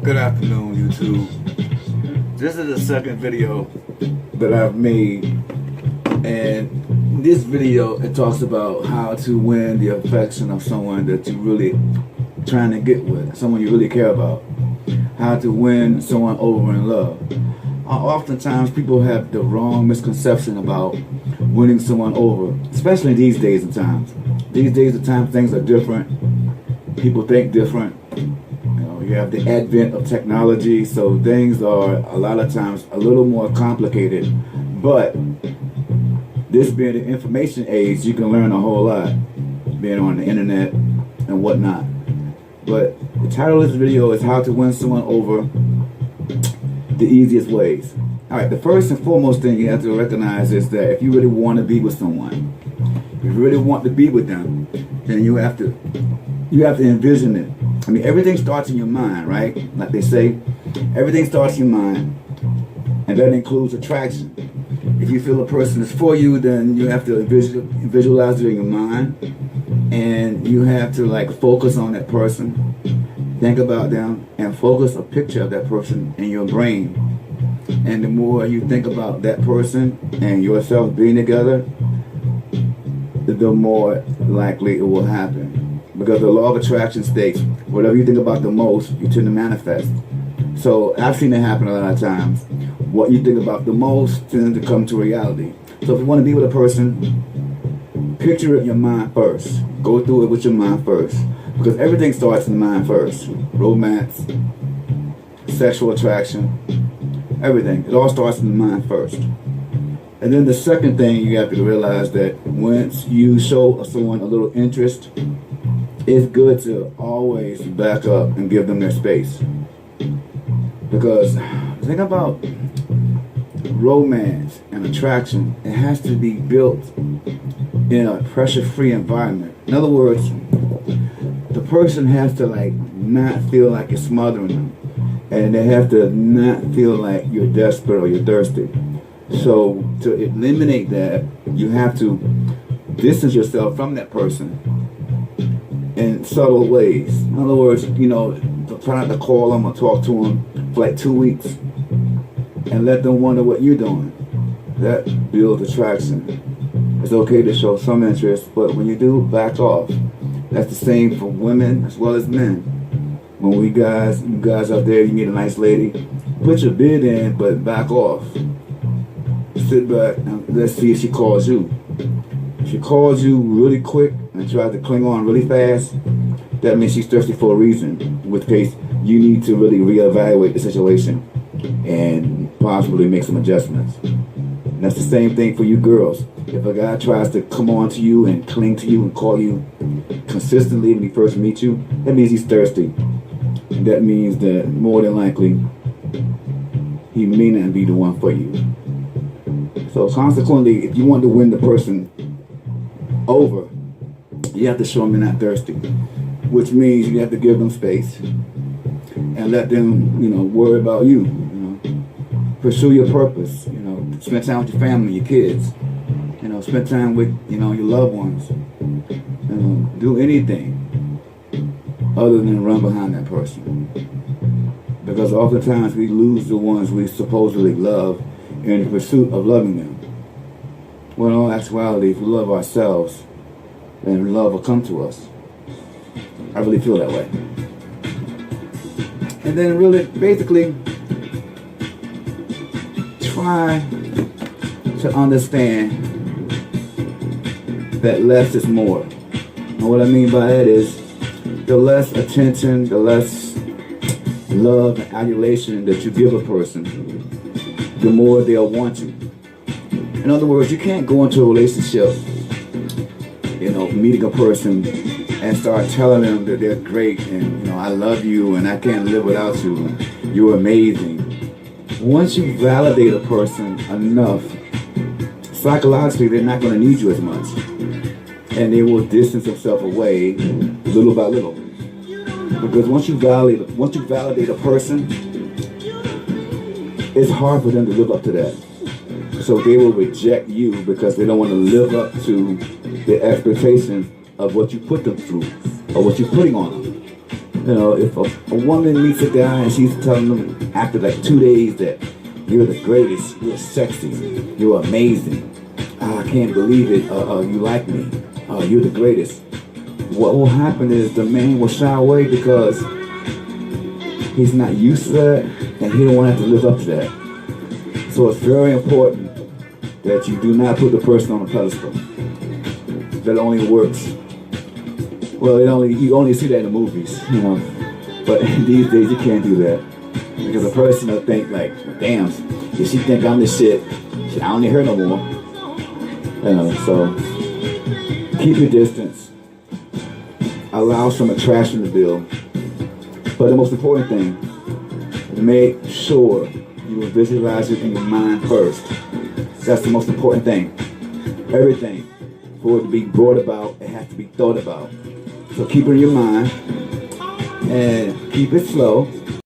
Good afternoon, YouTube. This is the second video that I've made, and this video it talks about how to win the affection of someone that you really trying to get with, someone you really care about. How to win someone over in love. Oftentimes people have the wrong misconception about winning someone over, especially these days and times. These days and times things are different. People think different. You have the advent of technology, so things are a lot of times a little more complicated. But this being the information age, you can learn a whole lot being on the internet and whatnot. But the title of this video is how to win someone over the easiest ways. Alright, the first and foremost thing you have to recognize is that if you really want to be with someone, if you really want to be with them, then you have to envision it. I mean, everything starts in your mind, right? Like they say, everything starts in your mind, and that includes attraction. If you feel a person is for you, then you have to visualize it in your mind, and you have to focus on that person, think about them, and focus a picture of that person in your brain. And the more you think about that person and yourself being together, the more likely it will happen. Because the law of attraction states, whatever you think about the most, you tend to manifest. So I've seen it happen a lot of times. What you think about the most tends to come to reality. So if you want to be with a person, picture it in your mind first. Go through it with your mind first. Because everything starts in the mind first. Romance, sexual attraction, everything. It all starts in the mind first. And then the second thing you have to realize that once you show someone a little interest, it's good to always back up and give them their space. Because think about romance and attraction. It has to be built in a pressure-free environment. In other words, the person has to not feel like you're smothering them. And they have to not feel like you're desperate or you're thirsty. So to eliminate that, you have to distance yourself from that person in subtle ways. In other words, try not to call them or talk to them for 2 weeks and let them wonder what you're doing. That builds attraction. It's okay to show some interest, but when you do, back off. That's the same for women as well as men. When you guys out there, you meet a nice lady, put your bid in, but back off. Sit back and let's see if she calls you. If she calls you really quick and tries to cling on really fast, that means she's thirsty for a reason. In which case, you need to really reevaluate the situation and possibly make some adjustments. And that's the same thing for you girls. If a guy tries to come on to you and cling to you and call you consistently when he first meets you, that means he's thirsty. And that means that more than likely, he may not be the one for you. So consequently, if you want to win the person over, you have to show them you're not thirsty, which means you have to give them space and let them, worry about you. Pursue your purpose. Spend time with your family, your kids. Spend time with your loved ones. Do anything other than run behind that person, because oftentimes we lose the ones we supposedly love in the pursuit of loving them. When in all actuality, if we love ourselves, then love will come to us. I really feel that way. And then really, basically, try to understand that less is more. And what I mean by that is, the less attention, the less love and adulation that you give a person, the more they'll want you. In other words, you can't go into a relationship, meeting a person and start telling them that they're great and, I love you and I can't live without you and you're amazing. Once you validate a person enough, psychologically they're not going to need you as much. And they will distance themselves away little by little. Because once you validate a person, it's hard for them to live up to that. So they will reject you because they don't want to live up to the expectations of what you put them through or what you're putting on them. You know, if a woman meets a guy and she's telling him after like 2 days that you're the greatest, you're sexy, you're amazing, I can't believe it, you like me, you're the greatest. What will happen is the man will shy away because he's not used to that and he don't want to have to live up to that. So it's very important that you do not put the person on a pedestal. That only works. Well, you only see that in the movies, you know. But these days you can't do that. Because a person will think like, damn, if she think I'm the shit, I don't need her no more. You know, so keep your distance. Allow some attraction to build. But the most important thing is make sure you visualize it in your mind first. That's the most important thing. Everything, for it to be brought about, it has to be thought about. So keep it in your mind and keep it slow.